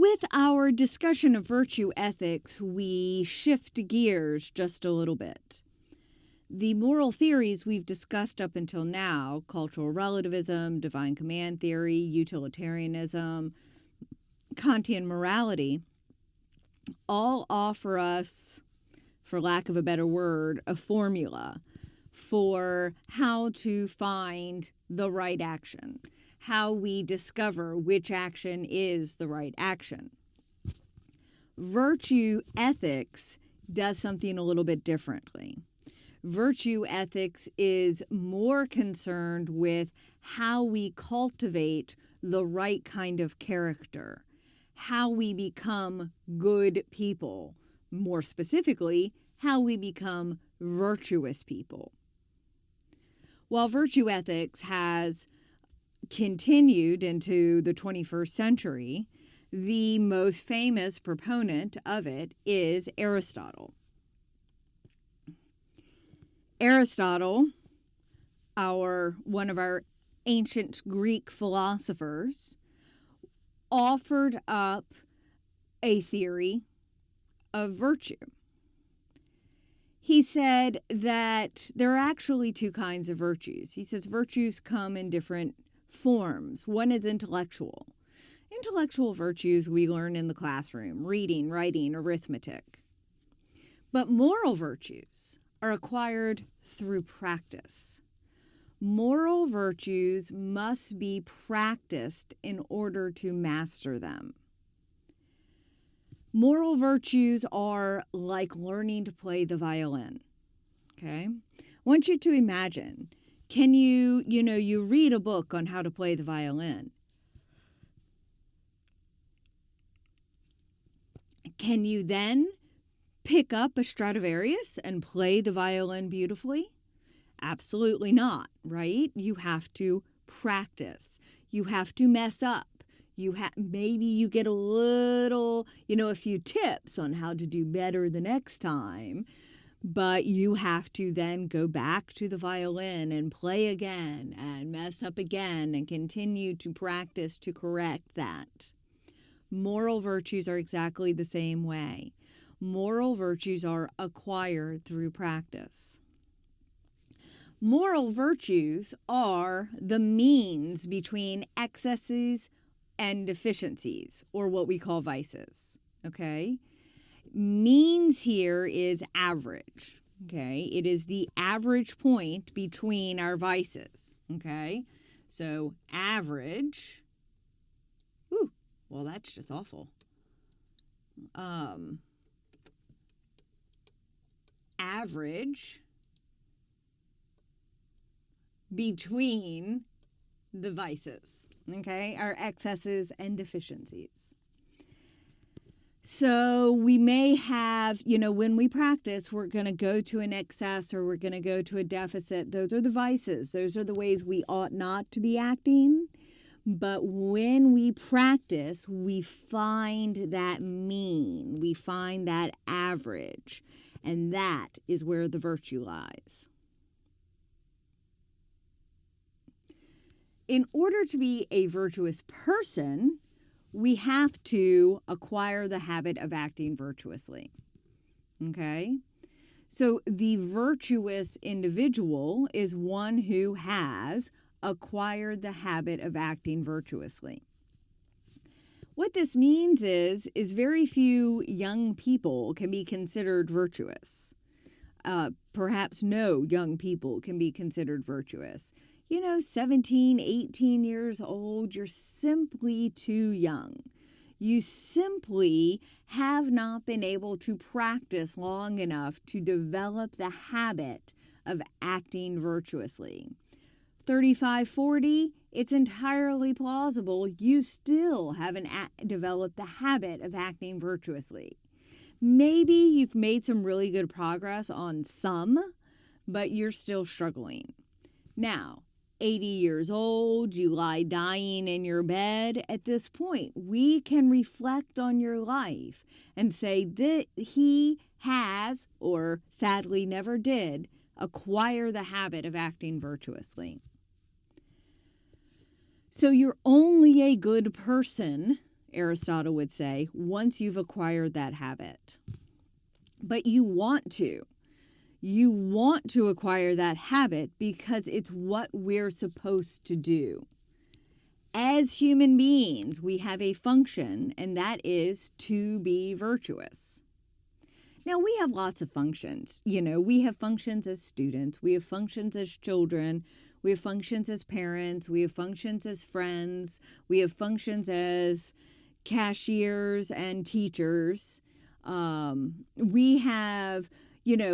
with our discussion of virtue ethics, we shift gears just a little bit. The moral theories we've discussed up until now, cultural relativism, divine command theory, utilitarianism, Kantian morality, all offer us, for lack of a better word, a formula for how to find the right action, how we discover which action is the right action. Virtue ethics does something a little bit differently. Virtue ethics is more concerned with how we cultivate the right kind of character, how we become good people, more specifically, how we become virtuous people. While virtue ethics has continued into the 21st century, the most famous proponent of it is Aristotle. Aristotle, one of our ancient Greek philosophers, offered up a theory of virtue. He said that there are actually two kinds of virtues. He says virtues come in different forms. One is intellectual. Intellectual virtues we learn in the classroom, reading, writing, arithmetic. But moral virtues are acquired through practice. Moral virtues must be practiced in order to master them. Moral virtues are like learning to play the violin. Okay? I want you to imagine, can you read a book on how to play the violin. Can you then pick up a Stradivarius and play the violin beautifully? Absolutely not, right? You have to practice. You have to mess up. Maybe you get a little, a few tips on how to do better the next time, but you have to then go back to the violin and play again and mess up again and continue to practice to correct that. Moral virtues are exactly the same way. Moral virtues are acquired through practice. Moral virtues are the means between excesses and deficiencies, or what we call vices, okay? Means here is average, okay? It is the average point between our vices, okay? So average, well, that's just awful. Average between the vices, okay, our excesses and deficiencies. So we may have, when we practice, we're going to go to an excess or we're going to go to a deficit. Those are the vices. Those are the ways we ought not to be acting. But when we practice, we find that mean, we find that average, and that is where the virtue lies. In order to be a virtuous person, we have to acquire the habit of acting virtuously. Okay? So the virtuous individual is one who has acquired the habit of acting virtuously. What this means is very few young people can be considered virtuous. Perhaps no young people can be considered virtuous. 17, 18 years old, you're simply too young. You simply have not been able to practice long enough to develop the habit of acting virtuously. 35, 40, it's entirely plausible you still haven't developed the habit of acting virtuously. Maybe you've made some really good progress on some, but you're still struggling. Now, 80 years old, you lie dying in your bed. At this point, we can reflect on your life and say that he has, or sadly never did, acquire the habit of acting virtuously. So you're only a good person Aristotle would say, once you've acquired that habit. But you want to. You want to acquire that habit because it's what we're supposed to do. As human beings, we have a function, and that is to be virtuous. Now, we have lots of functions. We have functions as students. We have functions as children. We have functions as parents. We have functions as friends. We have functions as cashiers and teachers. We have,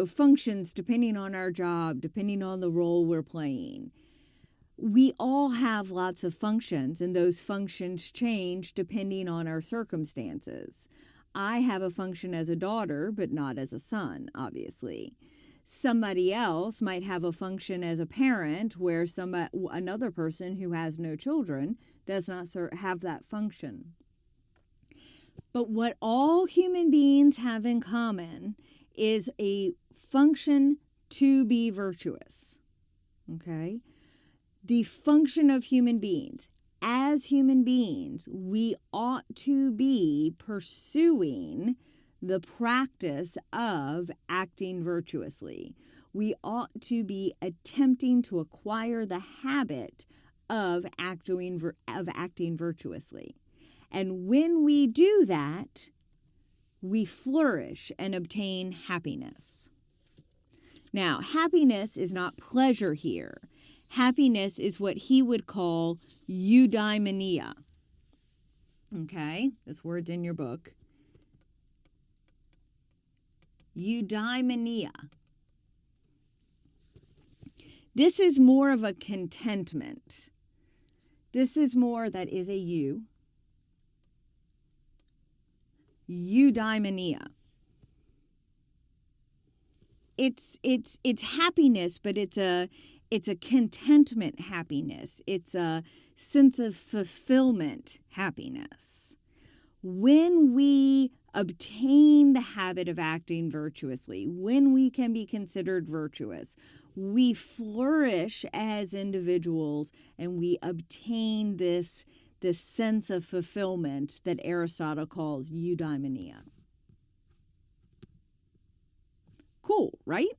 functions depending on our job, depending on the role we're playing. We all have lots of functions, and those functions change depending on our circumstances. I have a function as a daughter, but not as a son, obviously. Somebody else might have a function as a parent where another person who has no children does not have that function. But what all human beings have in common is a function to be virtuous. Okay? The function of human beings. As human beings, we ought to be pursuing the practice of acting virtuously. We ought to be attempting to acquire the habit of acting virtuously. And when we do that, we flourish and obtain happiness. Now, happiness is not pleasure here. Happiness is what he would call eudaimonia. Okay, this word's in your book. Eudaimonia. This is more of a contentment. This is more, that is a you. Eudaimonia. It's happiness, but it's a contentment happiness. It's a sense of fulfillment happiness. When we obtain the habit of acting virtuously, when we can be considered virtuous, we flourish as individuals and we obtain this sense of fulfillment that Aristotle calls eudaimonia. Cool, right?